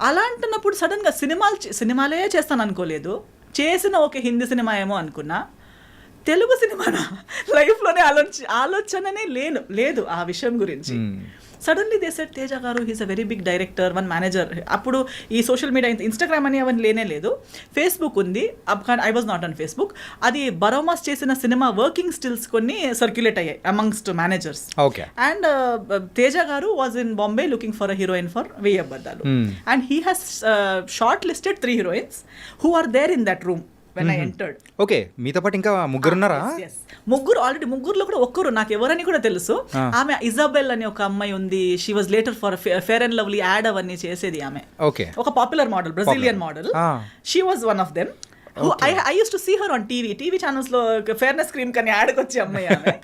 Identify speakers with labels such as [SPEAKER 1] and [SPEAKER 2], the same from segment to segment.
[SPEAKER 1] అలా అంటున్నప్పుడు సడన్గా సినిమాలే చేస్తాను అనుకోలేదు, చేసిన ఒక హిందీ సినిమా ఏమో అనుకున్నా, తెలుగు సినిమానా లైఫ్లోనే ఆలోచననే లేదు ఆ విషయం గురించి. Suddenly they said Teja garu he's a very big director, one manager. అప్పుడు ఈ సోషల్ మీడియా ఇన్స్టాగ్రామ్ అని అవన్నీ లేనే లేదు, ఫేస్బుక్ ఉంది. I was not on Facebook. అది బరోమాస్ చేసిన సినిమా వర్కింగ్ స్టిల్స్ కొన్ని సర్క్యులేట్ అయ్యాయి అమంగ్స్ట్ మేనేజర్స్. అండ్ తేజ గారు was in Bombay looking for a heroine for వెయ్యి అబద్ధాలు. And he has short listed 3 heroines who are there in that room when I entered.
[SPEAKER 2] Okay, మీతో పాటు ఇంకా ముగ్గురున్నారా?
[SPEAKER 1] ఆల్రెడీ ముగ్గురులో కూడా ఒక్కరు నాకు ఎవరని కూడా తెలుసు. ఆమె ఇజాబెల్ అని ఒక అమ్మాయి ఉంది. She was later for fair and lovely ad అవన్నీ చేసేది ఆమె. ఒక popular model, Brazilian model. She was one of them. I used to see her on TV channels లో ఫేర్నెస్ క్రీమ్ కని యాడ్కి వచ్చే అమ్మాయి ఆమె.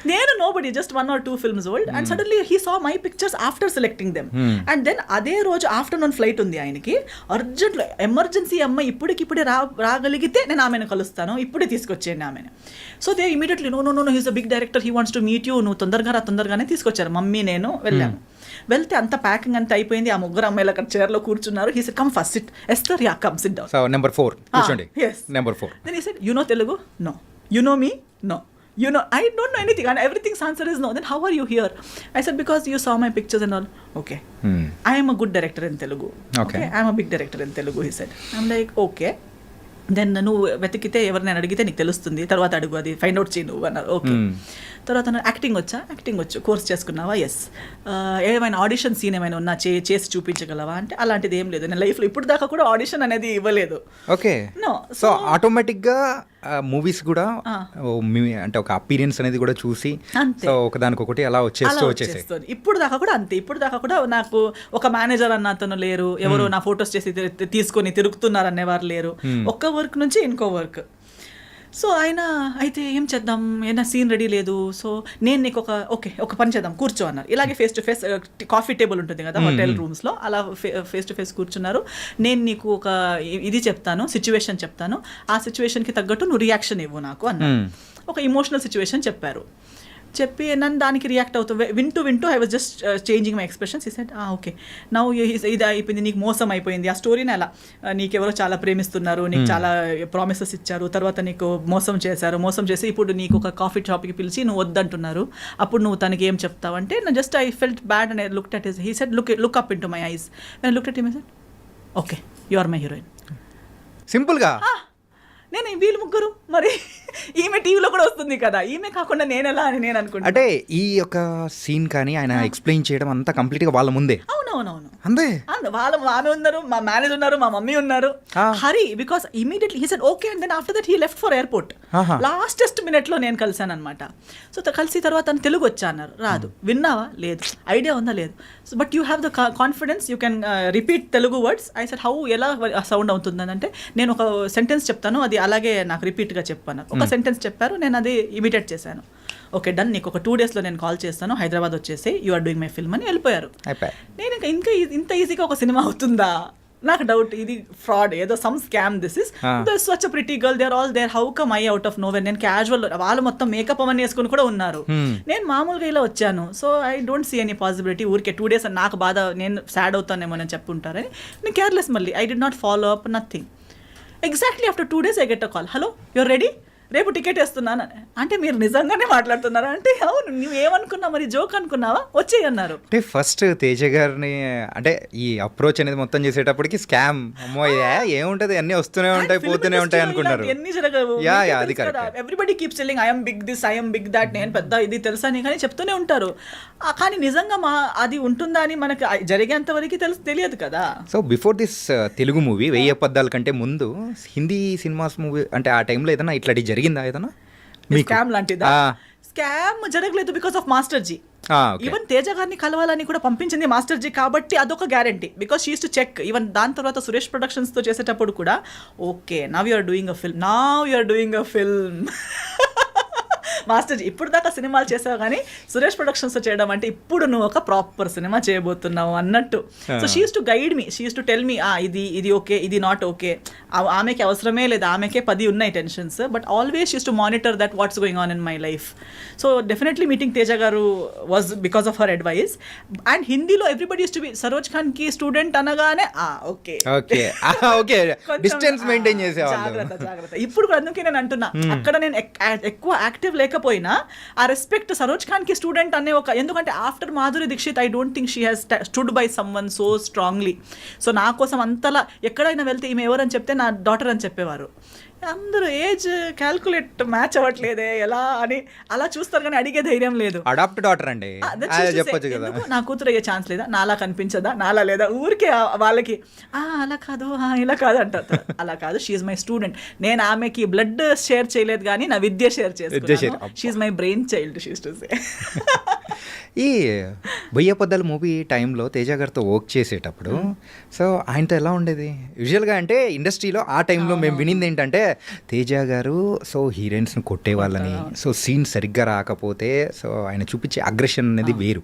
[SPEAKER 1] నేను nobody, just 1 or 2 films old, and suddenly he saw my pictures after selecting them. And then అదే రోజు afternoon flight ఉంది ఆయనకి, అర్జెంట్లో ఎమర్జెన్సీ అమ్మాయి ఇప్పుడే రాగలిగితే నేను ఆమెను కలుస్తాను, ఇప్పుడే తీసుకొచ్చేయండి ఆమెను. So they immediately know he's a big director, he wants to meet you, నువ్వు తొందరగానే తీసుకొచ్చారు. మమ్మీ నేను వెళ్ళాము. వెళ్తే అంత ప్యాకింగ్ అంతా అయిపోయింది. ఆ ముగ్గురు అమ్మాయిలు అక్కడ చైర్లో కూర్చున్నారు. He said come first SIT. Esther, yeah come SIT down.
[SPEAKER 2] So number 4 కూర్చోండి.
[SPEAKER 1] yes,
[SPEAKER 2] number 4.
[SPEAKER 1] then he said, you know Telugu? No. You know me? No. You know, I don't know anything, and everything's answer is no. Then how are you here? I said, because you saw my pictures and all. Okay. I am a good director in Telugu.
[SPEAKER 2] Okay.
[SPEAKER 1] I am a big director in Telugu, he said. I'm like, okay. Then నువ్వు వెతికితే ఎవరినైనా అడిగితే నీకు తెలుస్తుంది, తర్వాత అడుగు, అది find out చేయి నువ్వు అన్నారు. ఓకే. తర్వాత యాక్టింగ్ వచ్చు, కోర్స్ చేసుకున్నావా? ఎస్. ఏమైనా ఆడిషన్ సీన్ ఏమైనా ఉన్నా చేసి చూపించగలవా అంటే అలాంటిది ఏం లేదు. నేను లైఫ్లో ఇప్పుడు దాకా కూడా ఆడిషన్ అనేది ఇవ్వలేదు.
[SPEAKER 2] ఓకే.
[SPEAKER 1] నో.
[SPEAKER 2] సో ఆటోమేటిక్గా మూవీస్ కూడా అంటే ఒక అపీరియన్స్ అనేది కూడా చూసి సో ఒకదానికొకటి అలా వచ్చేస్తుంది.
[SPEAKER 1] ఇప్పుడు దాకా కూడా అంతే. ఇప్పుడు దాకా కూడా నాకు ఒక మేనేజర్ అన్న అతను లేరు, ఎవరు నా ఫొటోస్ చేసి తీసుకొని తిరుగుతున్నారు అనేవారు లేరు. ఒక్క వర్క్ నుంచి ఇంకో వర్క్. సో ఆయన అయితే ఏం చేద్దాం, ఏదైనా సీన్ రెడీ లేదు, సో నేను నీకు ఒక పని చేద్దాం, కూర్చో అన్నారు. ఇలాగే face to face coffee table ఉంటుంది కదా హోటల్ రూమ్స్లో, అలా ఫేస్ టు ఫేస్ కూర్చున్నారు. నేను నీకు ఒక ఇది చెప్తాను, సిచ్యువేషన్ చెప్తాను, ఆ సిచ్యువేషన్కి తగ్గట్టు నువ్వు రియాక్షన్ ఇవ్వు నాకు అన్నారు. ఒక ఇమోషనల్ సిచ్యువేషన్ చెప్పి నన్ను దానికి రియాక్ట్ అవుతూ వింటూ I was just changing my expressions. ఈ సెడ్ ఓకే నౌ ఇది అయిపోయింది, నీకు మోసం అయిపోయింది, ఆ స్టోరీని అలా నీకెవరో చాలా ప్రేమిస్తున్నారు, నీకు చాలా ప్రామిసెస్ ఇచ్చారు, తర్వాత నీకు మోసం చేసి ఇప్పుడు నీకు ఒక కాఫీ షాప్కి పిలిచి నువ్వు వద్దంటున్నారు, అప్పుడు నువ్వు తనకి ఏం చెప్తావు అంటే just I felt bad and I looked at his. He said look up into my eyes. నేను looked at him, I said okay you are my heroine.
[SPEAKER 2] సింపుల్గా.
[SPEAKER 1] నేను వీళ్ళు ముగ్గురు, మరి ఈమె టీవీలో కూడా వస్తుంది కదా, ఈమె కాకుండా నేనెలా అని నేను అనుకుంటా.
[SPEAKER 2] అంటే ఈ యొక్క సీన్ కానీ ఆయన ఎక్స్ప్లెయిన్ చేయడం అంతా కంప్లీట్గా వాళ్ళ ముందే.
[SPEAKER 1] అవునవునవును,
[SPEAKER 2] అంతే.
[SPEAKER 1] ఆమె ఉన్నారు, మా మేనేజర్ ఉన్నారు, మా మమ్మీ ఉన్నారు. Hari, because immediately he said okay, and then after that he left for airport. Lastest మినిట్లో నేను కలిసాను అనమాట. సో కలిసి తర్వాత తను తెలుగు వచ్చా అన్నారు. రాదు. విన్నావా? లేదు. ఐడియా ఉందా? లేదు. So but you have the confidence, you can repeat Telugu words. I said how, ఎలా సౌండ్ అవుతుందని అంటే నేను ఒక సెంటెన్స్ చెప్తాను, అది అలాగే నాకు రిపీట్గా చెప్పాను. ఒక సెంటెన్స్ చెప్పారు, నేను అది ఇమిటేట్ చేశాను. ఓకే డన్, నీకు ఒక 2 daysలో నేను కాల్ చేస్తాను, హైదరాబాద్ వచ్చేసి you are doing my film అని వెళ్ళిపోయారు. నేను ఇంకా ఇంత ఈజీగా ఒక సినిమా అవుతుందా నాకు డౌట్. ఇది ఫ్రాడ్, ఏదో some scam. This is such a pretty girl, they are all there, how come I out of nowhere. నేను క్యాజువల్, వాళ్ళు మొత్తం మేకప్ అవన్నీ వేసుకుని కూడా ఉన్నారు, నేను మామూలుగా ఇలా వచ్చాను. So I don't see any possibility. ఊరికే 2 days నాకు బాధ, నేను సాడ్ అవుతానేమో అని చెప్పుంటారని నేను కేర్లెస్. మళ్ళీ I did not follow up nothing. Exactly after 2 days I get a call, hello your ready, రేపు టికెట్ వేస్తున్నాను. అంటే మీరు నిజంగానే మాట్లాడుతున్నారా అంటే అవును. నువ్వు ఏమనుకున్నావు, మరి జోక్ అనుకున్నావా, వచ్చేయి అన్నారు. అంటే
[SPEAKER 2] ఫస్ట్ తేజ గారిని అంటే ఈ అప్రోచ్ అనేది మొత్తం చేసేటప్పటికి స్కామ్, అమ్మో ఏముంటది, అన్ని వస్తూనే ఉంటాయి పోతూనే ఉంటాయి అనుకున్నారు.
[SPEAKER 1] ఎన్ని జరగవు. Everybody keeps telling I'm big this, I'm big that, నేను పెద్ద ఇది తెలుసా అని కానీ చెప్తూనే ఉంటారు. కానీ నిజంగా అది ఉంటుందా అని మనకు జరిగేంత వరకు తెలియదు కదా.
[SPEAKER 2] So before this Telugu movie 1000 అబద్ధాల కంటే ముందు హిందీ సినిమాస్ మూవీ అంటే ఆ టైంలో ఏదైనా ఇట్లాంటి జరిగిందా? ఏదన్నా
[SPEAKER 1] స్కామ్ లాంటిదా? స్కామ్ జరగలేదు because of master ji. Even Teja గారిని కలవాలని కూడా పంపించింది మాస్టర్ జీ కాబట్టి అదొక guarantee. Because she use to check. Even దాని తర్వాత సురేష్ ప్రొడక్షన్స్ తో చేసేటప్పుడు కూడా okay now you are doing a film, masterji ఇప్పుడు దాకా సినిమాలు చేసావు కానీ సురేష్ ప్రొడక్షన్స్ చేయడం అంటే ఇప్పుడు నువ్వు ఒక ప్రాపర్ సినిమా చేయబోతున్నావు అన్నట్టు. So she use to guide me, she use to tell మీ ఇది ఓకే, ఇది నాట్ ఓకే. ఆమెకి అవసరమే లేదు, ఆమెకే 10 ఉన్నాయి tensions, but always use to monitor that what's going on in my life. So definitely meeting Teja గారు was because of her advice. And హిందీలో everybody use to be Saroj Khan కి స్టూడెంట్ అనగానే okay
[SPEAKER 2] okay okay distance maintain చేసేవాళ్ళు.
[SPEAKER 1] జాగ్రత్త. ఇప్పుడు కూడా అందుకే నేను అంటున్నా, అక్కడ నేను ఎక్కువ యాక్టివ్ లేకపోయినా ఆ రెస్పెక్ట్ సరోజ్ ఖాన్ కి స్టూడెంట్ అనే ఒక, ఎందుకంటే after Madhuri Dixit I don't think she has stood by someone so strongly. So నా కోసం అంతలా ఎక్కడైనా వెళ్తే ఈమె ఎవరని చెప్తే నా డాటర్ అని చెప్పేవారు. అందరూ ఏజ్ క్యాల్కులేట్ మ్యాచ్ అవ్వట్లేదే ఎలా అని అలా చూస్తారు కానీ అడిగే ధైర్యం లేదు.
[SPEAKER 2] అడాప్ట్ డాటర్ అండి చెప్పొచ్చు కదా,
[SPEAKER 1] నా కూతురు అయ్యే ఛాన్స్ లేదా, నాలా కనిపించదా, నాలా లేదా, ఊరికే వాళ్ళకి అలా కాదు ఇలా కాదు అంటారు. అలా కాదు, షీఈ్ మై స్టూడెంట్. నేను ఆమెకి బ్లడ్ షేర్ చేయలేదు కానీ నా విద్య షేర్ చేసుకున్నాను. She's my brain child she's to say.
[SPEAKER 2] ఈ బొయ్య పొద్దల మూవీ టైంలో తేజ గారితో వర్క్ చేసేటప్పుడు సో ఆయనతో ఎలా ఉండేది? యూజువల్గా అంటే ఇండస్ట్రీలో ఆ టైంలో మేము వినింది ఏంటంటే తేజ గారు సో హీరోయిన్స్ని కొట్టేవాళ్ళని, సో సీన్ సరిగ్గా రాకపోతే సో ఆయన చూపించే అగ్రెషన్ అనేది వేరు.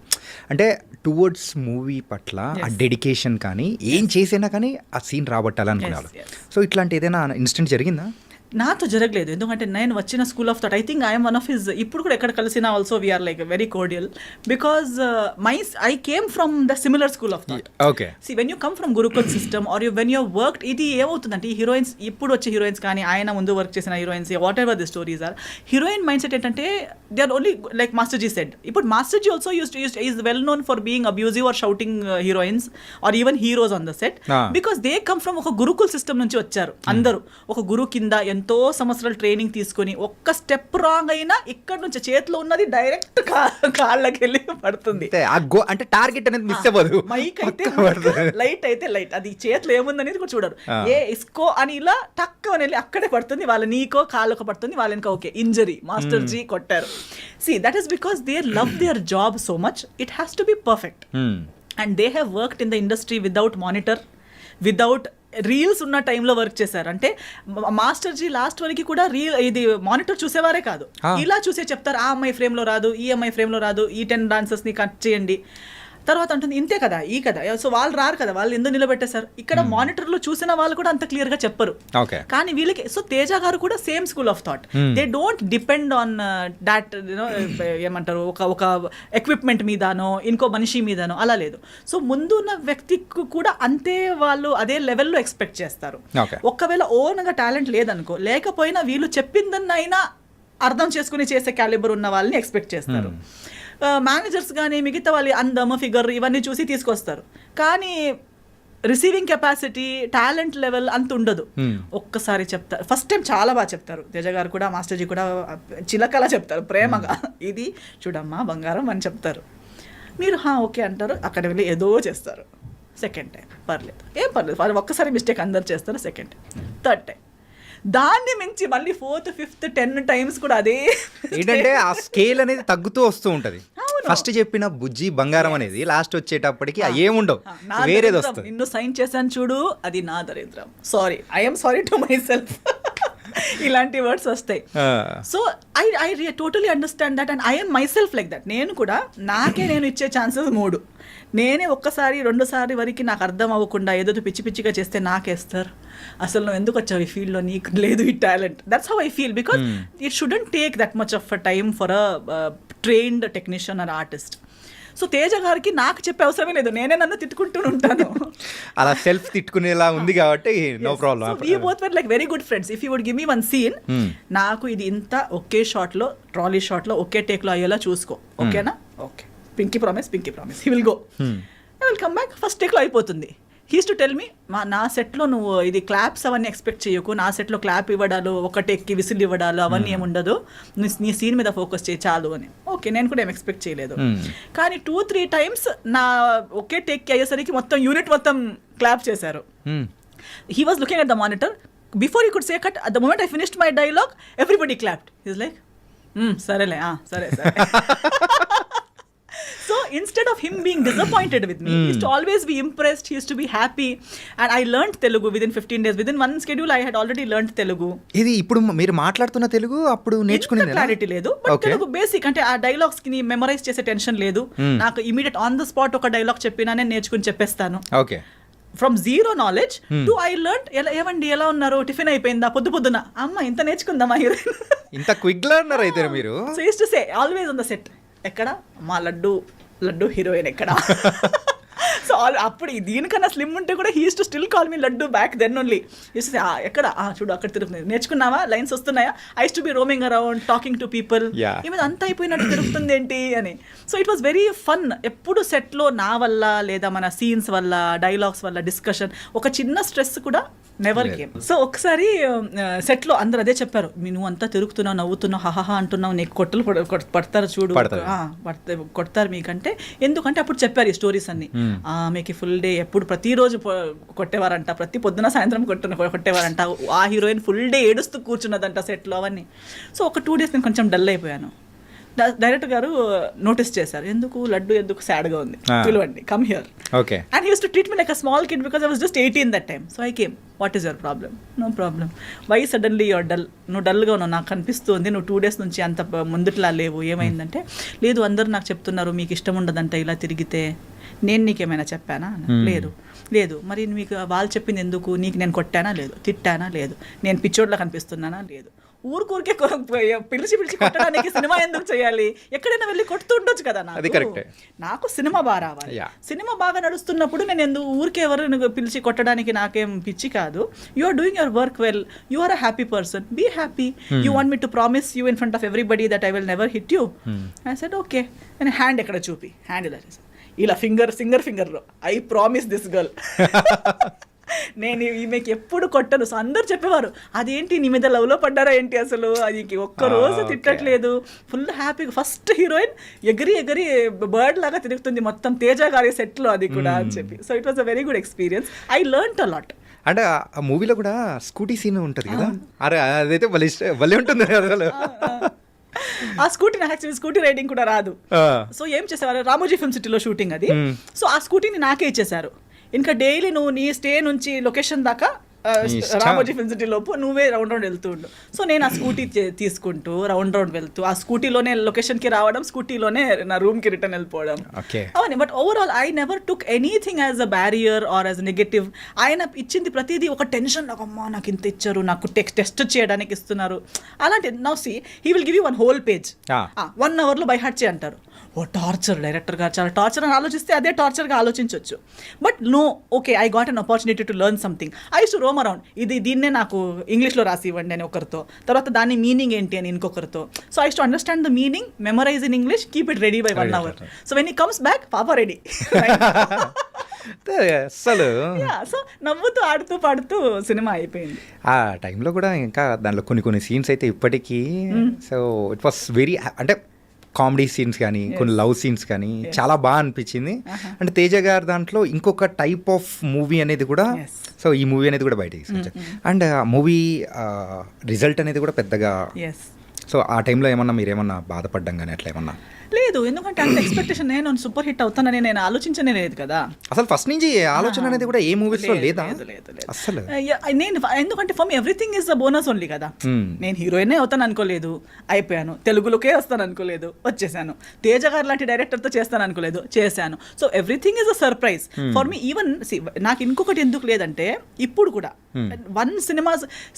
[SPEAKER 2] అంటే టువర్డ్స్ మూవీ పట్ల ఆ డెడికేషన్ కానీ ఏం చేసినా కానీ ఆ సీన్ రాబట్టాలనుకున్నారు. సో ఇట్లాంటి ఏదైనా ఇన్సిడెంట్ జరిగిందా?
[SPEAKER 1] నాతో జరగలేదు, ఎందుకంటే నేను వచ్చిన school of thought. I think I'm one of his, ఇప్పుడు కూడా ఎక్కడ కలిసినా also we're like very cordial because I came from the similar school of thought.
[SPEAKER 2] Okay,
[SPEAKER 1] see when you come from gurukul system or when you work, ఇది ఏమవుతుందంటే ఈ heroines ఇప్పుడు వచ్చే heroines కానీ ఆయన ముందు వర్క్ చేసిన heroines whatever the stories are, heroine mindset ఏంటంటే they are only like masterji said. ఇప్పుడు masterji also is well known for being abusive or shouting heroines or even heroes on the set because they come from ఒక gurukul system నుంచి వచ్చారు. అందరూ ఒక గురు కింద ఎంతో సంవత్సరాలు ట్రైనింగ్ తీసుకొని ఒక్క స్టెప్ రాంగ్ అయినా ఇక్కడ నుంచి చేతిలో ఉన్నది డైరెక్ట్ కాళ్ళకి వెళ్ళి పడుతుంది.
[SPEAKER 2] అంటే టార్గెట్ అనేది మిస్ అవ్వదు.
[SPEAKER 1] మైక్ అయితే లైట్ అయితే లైట్, అది చేతిలో ఏముందనేది కూడా చూడరు. ఏ ఇస్కో అని ఇలా టక్ అని వెళ్ళి అక్కడే పడుతుంది, వాళ్ళ నీకో కాళ్ళకు పడుతుంది, వాళ్ళకి ఓకే ఇంజరీ మాస్టర్ జీ కొట్టారు. See that is because they love their job so much, it has to be perfect. And they have worked in the industry without monitor, without reels ఉన్న టైంలో వర్క్ చేశారు. అంటే మాస్టర్జీ లాస్ట్ వరకు కూడా ఇది monitor చూసేవారే కాదు, ఇలా చూసే చెప్తారు ఆ అమ్మాయి ఫ్రేమ్లో రాదు, ఈ అమ్మాయి ఫ్రేమ్లో రాదు, ఈ 10 డాన్సర్స్ని కట్ చేయండి. తర్వాత అంటుంది ఇంతే కదా ఈ కదా, సో వాళ్ళు రారు కదా, వాళ్ళు ఎందుకు నిలబెట్టేశారు. ఇక్కడ మానిటర్లో చూసిన వాళ్ళు కూడా అంత క్లియర్గా చెప్పరు. కానీ వీళ్ళకి, సో తేజ గారు కూడా same school of thought. They don't depend on that you know ఏమంటారు ఒక ఎక్విప్మెంట్ మీదనో ఇంకో మనిషి మీదనో, అలా లేదు. సో ముందు ఉన్న వ్యక్తికి కూడా అంతే వాళ్ళు అదే లెవెల్లో ఎక్స్పెక్ట్ చేస్తారు. ఒకవేళ ఓన్గా టాలెంట్ లేదనుకో, లేకపోయినా వీళ్ళు చెప్పిందన్నైనా అర్థం చేసుకుని చేసే క్యాలిబర్ ఉన్న వాళ్ళని ఎక్స్పెక్ట్ చేస్తారు. మేనేజర్స్ కానీ మిగతా వాళ్ళు అందమ్ ఫిగర్ ఇవన్నీ చూసి తీసుకొస్తారు, కానీ రిసీవింగ్ కెపాసిటీ టాలెంట్ లెవెల్ అంత ఉండదు. ఒక్కసారి చెప్తారు, ఫస్ట్ టైం చాలా బాగా చెప్తారు. తేజ గారు కూడా మాస్టర్జీ కూడా చిలకలా చెప్తారు ప్రేమగా, ఇది చూడమ్మా బంగారం అని చెప్తారు. మీరు ఓకే అంటారు, అక్కడ వెళ్ళి ఏదో చేస్తారు. సెకండ్ టైం పర్లేదు, ఏం పర్లేదు, వాళ్ళు ఒక్కసారి మిస్టేక్ అందరు చేస్తారు. సెకండ్ టైం, థర్డ్ టైం, దాన్ని మించి మళ్ళీ 4th 5th 10 times కూడా అదే
[SPEAKER 2] ఏంటంటే ఆ స్కేల్ అనేది తగ్గుతూ వస్తూ ఉంటది. ఫస్ట్ చెప్పిన బుజ్జి బంగారం అనేది లాస్ట్ వచ్చేటప్పటికి ఏముండవు, వేరేది వస్తుంది.
[SPEAKER 1] నిన్ను సైన్ చేశాను చూడు, అది నా దరిద్రం, sorry, I'm sorry to my self, ఇలాంటి వర్డ్స్ వస్తాయి. So I totally understand that and I'm my self like that. నేను కూడా నేను ఇచ్చే ఛాన్సెస్ 3, నేనే ఒక్కసారి 2 సార్లు వరకు నాకు అర్థం అవ్వకుండా ఏదో పిచ్చి పిచ్చిగా చేస్తే నాకేస్తారు, అసలు నువ్వు ఎందుకు వచ్చావు ఈ ఫీల్డ్లో, నీకు లేదు ఈ talent. That's how I feel because it shouldn't take that much of a time for a trained technician are artist. So Teja గారికి నాకు చెప్పే అవసరమే లేదు, నేనే నన్ను తిట్టుకుంటూ ఉంటాను.
[SPEAKER 2] అలా సెల్ఫ్ తిట్టుకునేలా ఉంది కాబట్టి no problem.
[SPEAKER 1] We both were like very good friends. If you would give me one scene, నాకు ఇది ఇంత ఒకే షాట్లో, ట్రాలీ షాట్లో ఒకే టేక్లో అయ్యేలా చూసుకో, ఓకేనా? Okay, pinky promise, he will go, I will come back, first టేక్లో అయిపోతుంది. హీస్ టు టెల్ మీ, నా సెట్లో నువ్వు ఇది క్లాప్స్ అవన్నీ ఎక్స్పెక్ట్ చేయకు, నా సెట్లో క్లాప్ ఇవ్వడాలు, ఒక టేక్కి విసిల్ ఇవ్వడాలు అవన్నీ ఏమి ఉండదు, నీ సీన్ మీద ఫోకస్ చేయి చాలు అని. ఓకే, నేను కూడా ఏం ఎక్స్పెక్ట్ చేయలేదు. కానీ 2-3 times నా ఒకే టేక్కి అయ్యేసరికి మొత్తం యూనిట్ మొత్తం క్లాప్ చేశారు. He was looking at the monitor before he could say cut. At the moment I finished my dialogue everybody clapped. He's like సరేలే, సరే సరే. So instead of him being disappointed with me, he used to always be impressed, he used to be happy. And I learned Telugu within 15 days. Within one schedule, I had already learned Telugu.
[SPEAKER 2] ఇది ఇప్పుడు మీరు మాట్లాడుతున్న తెలుగు అప్పుడు నేర్చుకునేది
[SPEAKER 1] clarity లేదు, but Telugu basic అంటే ఆ dialogues కి మెమరైజ్ చేసే టెన్షన్ లేదు. నాకు ఇమీడియట్ ఆన్ ద స్పాట్ ఒక డైలాగ్ చెప్పినా నేను నేర్చుకుని చెప్పేస్తాను.
[SPEAKER 2] Okay,
[SPEAKER 1] from zero knowledge to I learn. ఏమండి ఎలా ఉన్నారు, టిఫిన్ అయిపోయిందా, పొద్దున అమ్మ ఇంత నేర్చుకుందామా హీరోయిన్,
[SPEAKER 2] ఇంత క్విక్ లెర్నర్ అయితే మీరు.
[SPEAKER 1] So use to say always on the set, ఎక్కడ మా లడ్డు హీరోయిన్ ఎక్కడ. సో అప్పుడు దీనికన్నా స్లిమ్ ఉంటే కూడా he used to still call me laddu back then only. Used to say ఎక్కడ చూడు అక్కడ తిరుగుతుంది, నేర్చుకున్నావా, లైన్స్ వస్తున్నాయా, I to be roaming around talking to people, ఈమె అంత అయిపోయినట్టు తిరుగుతుంది ఏంటి అని. So it was very fun. ఎప్పుడు సెట్లో నా వల్ల లేదా మన సీన్స్ వల్ల డైలాగ్స్ వల్ల డిస్కషన్ ఒక చిన్న స్ట్రెస్ కూడా నెవర్ కేమ్. సో ఒకసారి సెట్లో అందరు అదే చెప్పారు, నువ్వు అంతా తిరుగుతున్నావు, నవ్వుతున్నావు, హహా అంటున్నావు, నీకు కొట్టలు పడతారు చూడు, కొడతారు మీకంటే. ఎందుకంటే అప్పుడు చెప్పారు ఈ స్టోరీస్ అన్ని. మీకు ఫుల్ డే ఎప్పుడు ప్రతిరోజు కొట్టేవారంట, ప్రతి పొద్దున సాయంత్రం కొట్టేవారంట, ఆ హీరోయిన్ ఫుల్ డే ఏడుస్తూ కూర్చున్నదంట సెట్లో అవన్నీ. సో ఒక 2 days నేను కొంచెం డల్ అయిపోయాను. డైరెక్టర్ గారు నోటీస్ చేశారు, ఎందుకు లడ్డు ఎందుకు సాడ్గా ఉంది, పిలవండి, come here.
[SPEAKER 2] Okay.
[SPEAKER 1] And he used to treat me like a small kid because I was just 18 that time. So I came, what is your problem? No problem. Why suddenly your dull? నువ్వు డల్గా ఉన్నావు, నాకు కనిపిస్తుంది, నువ్వు 2 days నుంచి అంత ముందుట్లా లేవు, ఏమైందంటే, లేదు అందరూ నాకు చెప్తున్నారు మీకు ఇష్టం ఉండదంట ఇలా తిరిగితే, నేను నీకేమైనా చెప్పానా? లేదు. మరి మీకు వాళ్ళు చెప్పింది ఎందుకు? నీకు నేను కొట్టానా? లేదు. తిట్టానా? లేదు. నేను పిచ్చోడ్లా కనిపిస్తున్నానా? లేదు. ఊరికే పిలిచి కొట్టడానికి సినిమా ఎందుకు చేయాలి? ఎక్కడైనా వెళ్ళి కొడుతూ ఉండొచ్చు కదా. నాకు సినిమా బాగా రావాలి. సినిమా బాగా నడుస్తున్నప్పుడు నేను ఎందుకు ఊరికే ఎవరు పిలిచి కొట్టడానికి నాకేం పిచ్చి కాదు. You are doing your work well, you are a happy person, be happy. You want me to promise you in front of everybody that I will never hit you. I said okay. నేను hand ఎక్కడ చూపి, hand ఇలా ఫింగర్లో I promise this girl నేను ఈమెకి ఎప్పుడు కొట్టను. So అందరు చెప్పేవారు, అదేంటి నీ మీద లవ్లో పడ్డారా ఏంటి అసలు, అది ఒక్కరోజు తిట్టట్లేదు, ఫుల్ హ్యాపీగా. ఫస్ట్ హీరోయిన్ ఎగిరి బర్డ్ లాగా తిరుగుతుంది మొత్తం తేజ గారి సెట్లో, అది కూడా అని చెప్పి. So it was a very good experience. I learned a lot.
[SPEAKER 2] అంటే ఆ మూవీలో కూడా స్కూటీ సీన్ ఉంటుంది కదా, అరే అదైతే భలే ఉంటుంది అసలు.
[SPEAKER 1] ఆ స్కూటీ నాకు యాక్చువల్లీ స్కూటీ రైడింగ్ కూడా రాదు. సో ఏం చేసేవారు, రామోజీ ఫిల్మ్ సిటీలో షూటింగ్ అది. సో ఆ స్కూటీని నాకే ఇచ్చేసారు. ఇంకా డైలీ నువ్వు నీ స్టే నుంచి లొకేషన్ దాకా రామోజీ ఫిల్మ్ సిటీ లోపు నువ్వే రౌండ్ వెళ్తూ ఉండు. సో నేను ఆ స్కూటీ తీసుకుంటూ రౌండ్ వెళ్తూ ఆ స్కూటీలోనే లొకేషన్కి రావడం, స్కూటీలోనే నా రూమ్కి రిటర్న్ వెళ్ళిపోవడం అవన్నీ. But overall I never took anything as a barrier or as negative. ఆయన ఇచ్చింది ప్రతిదీ ఒక టెన్షన్, అమ్మా నాకు ఇంత ఇచ్చారు, నాకు టెస్ట్ చేయడానికి ఇస్తున్నారు అలాంటి. Now see he will give you 1 whole page, 1 hourలో బై హార్ట్ చేయి అంటారు. ఓ టార్చర్, డైరెక్టర్ గారు చాలా టార్చర్ అని ఆలోచిస్తే అదే టార్చర్గా ఆలోచించవచ్చు. But no, okay I got an opportunity to learn something. I use to roam around, దీన్నే నాకు ఇంగ్లీష్లో రాసి ఇవ్వండి అని ఒకరితో, తర్వాత దాని మీనింగ్ ఏంటి అని ఇంకొకరితో. So I use to understand the meaning, memorize in English, keep it ready by 1 hour. So when he comes back, పాపా రెడీ.
[SPEAKER 2] అసలు
[SPEAKER 1] సో నవ్వుతూ ఆడుతూ పాడుతూ సినిమా అయిపోయింది.
[SPEAKER 2] ఆ టైంలో కూడా ఇంకా దాంట్లో కొన్ని సీన్స్ అయితే ఇప్పటికీ, సో ఇట్ వాస్ వెరీ, అంటే కామెడీ సీన్స్ కానీ కొన్ని లవ్ సీన్స్ కానీ చాలా బాగా అనిపించింది. అంటే తేజ గారు దాంట్లో ఇంకొక టైప్ ఆఫ్ మూవీ అనేది కూడా, సో ఈ మూవీ అనేది కూడా బయటకి తీసుకొచ్చారు. అండ్ ఆ మూవీ రిజల్ట్ అనేది కూడా పెద్దగా, సో ఆ టైంలో ఏమన్నా మీరేమన్నా బాధపడ్డం కానీ అట్లా ఏమన్నా?
[SPEAKER 1] లేదు, ఎందుకంటే అంత ఎక్స్పెక్టేషన్, నేను సూపర్ హిట్ అవుతానని నేను ఆలోచించనే లేదు కదా
[SPEAKER 2] అసలు. ఫస్ట్ నుంచి ఆలోచన అనేది కూడా ఏ మూవీస్ లో లేదా అసలు.
[SPEAKER 1] నేను ఎందుకంటే for me everything is the bonus only కదా. నేను హీరోయినే అవుతాను అనుకోలేదు, అయిపోయాను. తెలుగులోకే వస్తాను అనుకోలేదు, వచ్చేసాను. తేజ గారు లాంటి డైరెక్టర్తో చేస్తాను అనుకోలేదు, చేశాను. So everything is a surprise for me. Even నాకు ఇంకొకటి ఎందుకు లేదంటే, ఇప్పుడు కూడా 1 సినిమా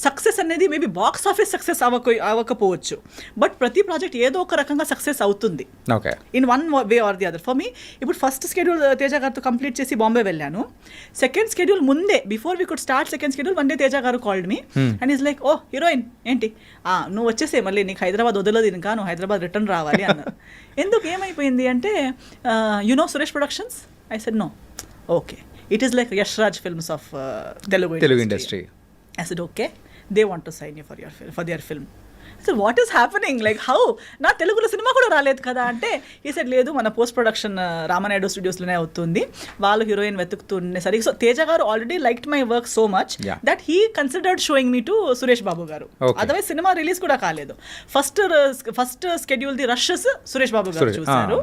[SPEAKER 1] సక్సెస్ అనేది మేబీ బాక్స్ ఆఫీస్ సక్సెస్ అవ్వకపోవచ్చు, బట్ ప్రతి ప్రాజెక్ట్ ఏదో ఒక రకంగా సక్సెస్ అవుతుంది in 1 way or the other. For me ఇప్పుడు ఫస్ట్ స్కెడ్యూల్ తేజ గారితో కంప్లీట్ చేసి బాంబే వెళ్ళాను. సెకండ్ స్కెడ్యూల్ ముందే, before we could start second schedule, one day Teja గారు called me and is like, oh heroine ఏంటి, నువ్వు వచ్చేసే, మళ్ళీ నీకు హైదరాబాద్ వదలదు ఇంకా, నువ్వు హైదరాబాద్ రిటర్న్ రావాలి అన్నారు. ఎందుకు, ఏమైపోయింది అంటే, you know Suresh Productions? I said no. Okay, it is like Yash Raj Films of Telugu industry. I said okay, they want to sign you for their film. So what is happening, like how, నా తెలుగులో cinema కూడా రాలేదు కదా అంటే ఈ said లేదు, మన post production Ramanaidu స్టూడియోస్లోనే అవుతుంది, వాళ్ళు హీరోయిన్ వెతుకుతుండేసరికి. సో తేజ గారు already liked my work so much that he considered showing me to Suresh Babu గారు. అదర్వైజ్ సినిమా రిలీజ్ కూడా కాలేదు. First schedule the rushes Suresh Babu గారు చూశారు.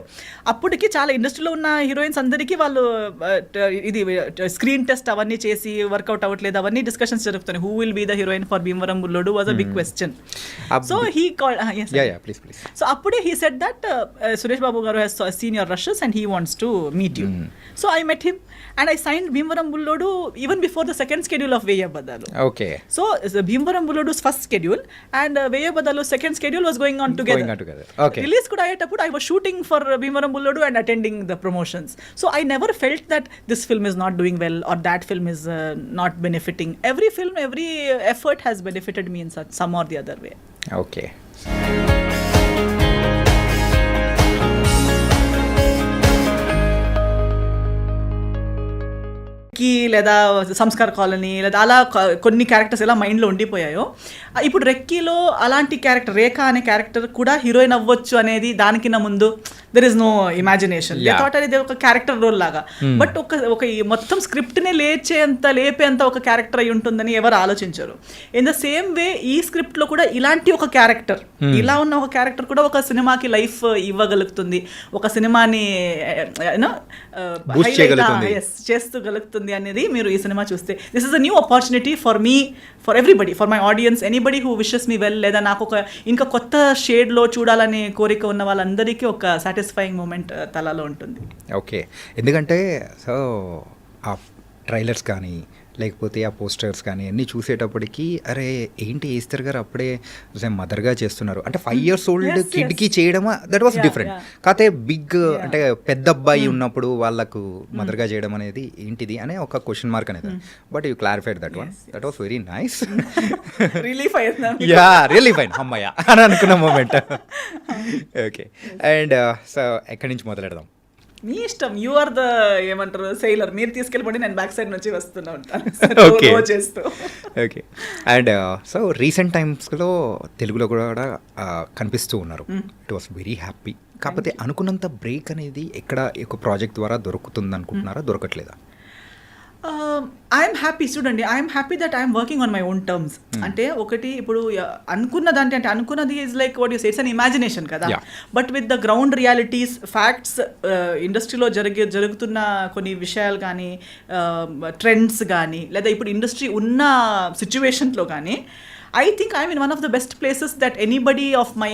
[SPEAKER 1] అప్పటికి చాలా ఇండస్ట్రీలో ఉన్న హీరోయిన్స్ అందరికీ వాళ్ళు ఇది స్క్రీన్ టెస్ట్ అవన్నీ చేసి వర్కౌట్ అవ్వట్లేదు, అవన్నీ డిస్కషన్స్ జరుగుతున్నాయి. Who will be the heroine for Bhimavaram Bullodu was a big question. So he called, yes.
[SPEAKER 2] Yeah, please.
[SPEAKER 1] So appude he said that Suresh Babu garu has seen your rushes and he wants to meet you. So I met him and I signed Bhimvaram Bullodu even before the second schedule of Veya Badalu.
[SPEAKER 2] Okay.
[SPEAKER 1] So Bhimvaram Bullodu's first schedule and Veya Badalu's second schedule was going on together.
[SPEAKER 2] Okay.
[SPEAKER 1] Release kuda ayetappudu I was shooting for Bhimvaram Bullodu and attending the promotions. So I never felt that this film is not doing well or that film is not benefiting. Every film, every effort has benefited me in some or the other way.
[SPEAKER 2] Okay.
[SPEAKER 1] కి లేదా Sanskar colony లేదా అలా కొన్ని characters ఎలా మైండ్లో ఉండిపోయాయో, ఇప్పుడు రెక్కీలో అలాంటి character రేఖ అనే క్యారెక్టర్ కూడా హీరోయిన్ అవ్వచ్చు అనేది దానికన్నా ముందు there is no imagination. Thought అనేది ఒక క్యారెక్టర్ రోల్ లాగా, బట్ ఒక మొత్తం స్క్రిప్ట్ని లేపేంత ఒక క్యారెక్టర్ అయి ఉంటుందని ఎవరు ఆలోచించరు. ఇన్ ద సేమ్ వే ఈ స్క్రిప్ట్లో కూడా ఇలాంటి ఒక క్యారెక్టర్, ఇలా ఉన్న ఒక క్యారెక్టర్ కూడా ఒక సినిమాకి లైఫ్ ఇవ్వగలుగుతుంది, ఒక సినిమాని చేస్తూగలుగుతుంది అనేది మీరు ఈ సినిమా చూస్తే. This is a new opportunity for me, for everybody, for my audience, anybody who wishes me well, లేదా నాకు ఒక ఇంకా కొత్త షేడ్లో చూడాలనే కోరిక ఉన్న వాళ్ళందరికీ ఒక సాటిస్ఫైయింగ్ మూమెంట్ తలలో ఉంటుంది.
[SPEAKER 2] ఓకే, ఎందుకంటే సో ఆ ట్రైలర్స్ కానీ లేకపోతే ఆ పోస్టర్స్ కానీ అన్నీ చూసేటప్పటికి అరే ఏంటి ఈస్తర్ గారు అప్పుడే మదర్గా చేస్తున్నారు అంటే 5 years old కిడ్కి చేయడమా, దట్ వాస్ డిఫరెంట్. కాకపోతే బిగ్ అంటే పెద్ద అబ్బాయి ఉన్నప్పుడు వాళ్ళకు మదర్గా చేయడం అనేది ఏంటిది అనే ఒక క్వశ్చన్ మార్క్ అనేది. But you clarified that one, that was very nice. Really fine అమ్మయ్య అని అనుకున్న మూమెంట్. ఓకే, అండ్ సో ఎక్కడి నుంచి మొదలెడదాం?
[SPEAKER 1] మీ ఇష్టం, యు ఆర్ ద ఏమంటారు సెయిలర్, మీరు తీసుకెళ్ళిపోండి, నేను బ్యాక్ సైడ్ నుంచి వస్తూనే ఉంటాను చేస్తూ.
[SPEAKER 2] ఓకే, అండ్ సో రీసెంట్ టైమ్స్లో తెలుగులో కూడా కనిపిస్తూ ఉన్నారు. It was very happy. కాకపోతే అనుకున్నంత బ్రేక్ అనేది ఎక్కడ ఒక ప్రాజెక్ట్ ద్వారా దొరుకుతుంది అనుకుంటున్నారా, దొరకట్లేదా?
[SPEAKER 1] ఐఎమ్ హ్యాపీ, చూడండి, I'm happy that I'm working on my own terms. అంటే ఒకటి ఇప్పుడు అనుకున్నదంటే, అంటే అనుకున్నది is like what you say, it's an imagination కదా, but with the ground realities, facts, ఇండస్ట్రీలో జరుగుతున్న కొన్ని విషయాలు కానీ, ట్రెండ్స్ కానీ, లేదా ఇప్పుడు ఇండస్ట్రీ ఉన్న సిచ్యువేషన్లో కానీ, I think I'm in one of the best places that anybody of my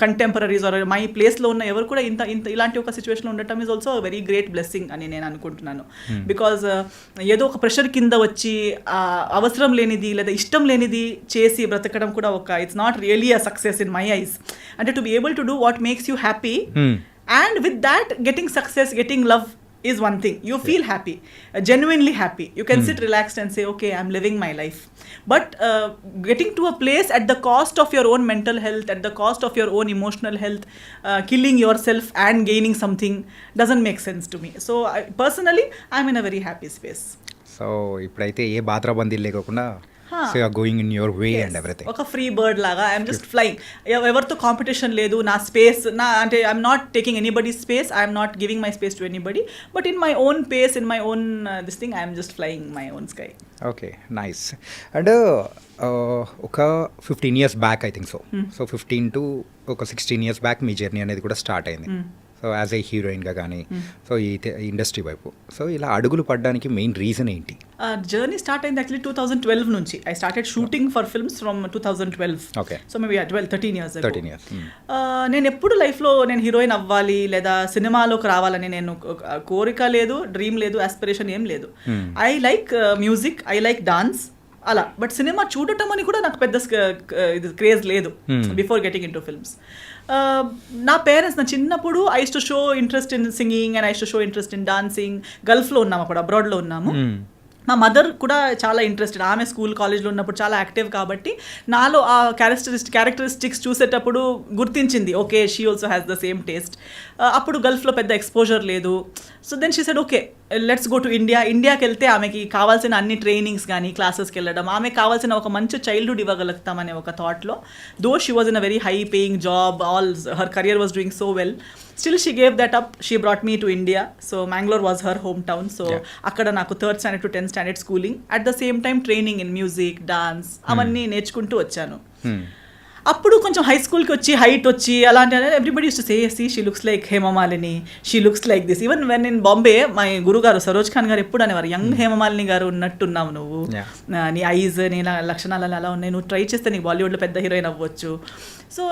[SPEAKER 1] contemporaries or my place లో ఉన్న ఎవరు కూడా ఇంత ఇలాంటి ఒక సిచ్యువేషన్లో ఉండటం is also very great blessing అని నేను అనుకుంటున్నాను. బికాజ్ ఏదో ఒక ప్రెషర్ కింద వచ్చి అవసరం లేనిది లేదా ఇష్టం లేనిది చేసి బ్రతకడం కూడా ఒక it's not really a success in my eyes. అంటే to be able to do what makes you happy and with that getting success, getting love is one thing. You feel happy, genuinely happy. You can sit relaxed and say, okay, I'm living my life. But getting to a place at the cost of your own mental health, at the cost of your own emotional health, killing yourself and gaining something doesn't make sense to me. So personally, I'm in a very happy space.
[SPEAKER 2] So ఇప్పుడైతే ఏ బాత్రాబందీ లేకుండా so you are going in your way and everything.
[SPEAKER 1] ఒక free bird లాగా I'm just flying. ఎవరితో competition లేదు, నా space అంటే I'm not taking anybody space, I'm not giving my space to anybody, but in my own pace, in my own this thing, I'm just flying my own sky.
[SPEAKER 2] Okay, nice. And ఒక 15 years back I think so 15 to ఒక 16 years back మీ journey అనేది కూడా start అయింది. So as a హీరోయిన్గా కానీ so ఈ industry వైపు so ఇలా అడుగులు పడడానికి మెయిన్ రీజన్ ఏంటి?
[SPEAKER 1] జర్నీ స్టార్ట్ అయింది యాక్చువల్లీ 2012 నుంచి. I started shooting for films from 2012.
[SPEAKER 2] Okay,
[SPEAKER 1] so maybe 13 years. నేను ఎప్పుడు లైఫ్లో నేను హీరోయిన్ అవ్వాలి లేదా సినిమాలోకి రావాలని నేను కోరిక లేదు, డ్రీమ్ లేదు, ఆస్పిరేషన్ ఏం లేదు. I like music, I like dance అలా, బట్ సినిమా చూడటం అని కూడా నాకు పెద్ద ఇది క్రేజ్ లేదు before getting in to films. నా పేరెంట్స్ నా చిన్నప్పుడు I use to show interest in singing and I use to show interest in dancing. గల్ఫ్లో ఉన్నాము, అప్పుడు అబ్రాడ్లో ఉన్నాము. మా మదర్ కూడా చాలా ఇంట్రెస్టెడ్, ఆమె స్కూల్ కాలేజ్లో ఉన్నప్పుడు చాలా యాక్టివ్ కాబట్టి నాలో ఆ క్యారెక్టరిస్టిక్స్ చూసేటప్పుడు గుర్తించింది, okay she also has the same taste. అప్పుడు గల్ఫ్లో పెద్ద ఎక్స్పోజర్ లేదు. So then she said okay let's go to ఇండియాకి వెళ్తే ఆమెకి కావాల్సిన అన్ని ట్రైనింగ్స్ కానీ క్లాసెస్కి వెళ్ళడం, ఆమెకి కావాల్సిన ఒక మంచి చైల్డ్హుడ్ ఇవ్వగలుగుతామనే ఒక థాట్లో, though she was in a very high paying job, all her career was doing so well, still she gave that up, she brought me to India. So Mangalore was her home town. So అక్కడ నాకు 3rd standard to 10th standard schooling, at the same time training in music, dance అవన్నీ నేర్చుకుంటూ వచ్చాను. అప్పుడు కొంచెం high స్కూల్కి వచ్చి height వచ్చి అలాంటి everybody use to say see she looks like Hema Malini, she looks like this. Even when in Bombay my గురుగారు సరోజ్ ఖాన్ గారు ఎప్పుడు అనేవారు, యంగ్ హేమమాలిని గారు ఉన్నట్టున్నావు నువ్వు, నీ ఐజ్ నీ లక్షణాలు అలా ఉన్నాయి, నువ్వు ట్రై చేస్తే నీకు బాలీవుడ్లో పెద్ద హీరోయిన్ అవ్వచ్చు. సో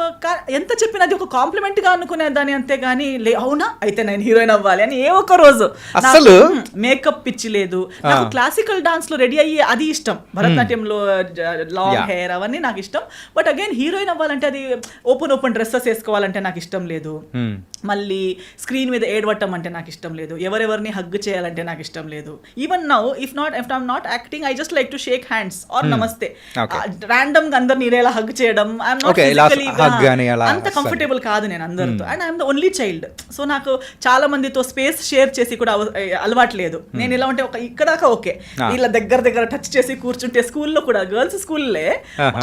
[SPEAKER 1] ఎంత చెప్పినా అది ఒక కాంప్లిమెంట్గా అనుకునేదాన్ని, అంతేగాని అవునా అయితే నేను హీరోయిన్ అవ్వాలి అని ఏ ఒక్క రోజు అసలు మేకప్ పిచ్చి లేదు. నాకు క్లాసికల్ డాన్స్ లో రెడీ అయ్యి అది ఇష్టం, భరతనాట్యంలో లాంగ్ హెయిర్ అవన్నీ నాకు ఇష్టం. బట్ అగైన్ హీరోయిన్ అవ్వాలంటే అది ఓపెన్ డ్రెస్సెస్ వేసుకోవాలంటే నాకు ఇష్టం లేదు, మళ్ళీ స్క్రీన్ మీద ఏడవటం అంటే నాకు ఇష్టం లేదు, ఎవరెవరిని హగ్ చేయాలంటే నాకు ఇష్టం లేదు. Even now if I'm not acting, I just like to shake hands or namaste. Random గా అందరిని ఇలా హగ్ చేయడం, ఐఎమ్ నాట్ ఫిజికలీ అంత కంఫర్టబుల్ కాదు నేను అందరితో. And I'm the only child, so నాకు చాలా మందితో స్పేస్ షేర్ చేసి కూడా అలవాటు లేదు. నేను ఇలా ఉంటే ఒక ఇక్కడాక ఓకే, వీళ్ళ దగ్గర టచ్ చేసి కూర్చుంటే, స్కూల్లో కూడా గర్ల్స్ స్కూల్లే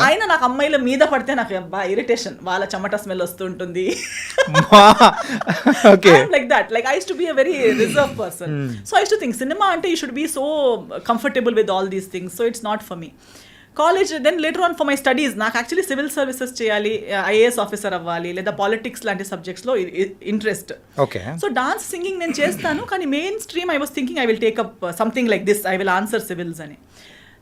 [SPEAKER 1] ఆయన నాకు అమ్మాయిల మీద పడితే నాకు బాగా ఇరిటేషన్, వాళ్ళ చెమట స్మెల్ వస్తుంటుంది. Like that, like I use to be a very reserve person. So I use to think cinema అంటే you should be so comfortable with all these things. So it's not for me. College then later on for my studies, నాకు actually civil services చేయాలి, IAS officer అవ్వాలి, లేదా politics లాంటి సబ్జెక్ట్స్లో interest. So dance singing నేను చేస్తాను, కానీ mainstream I was thinking I will take up something like this, I will answer civils అని.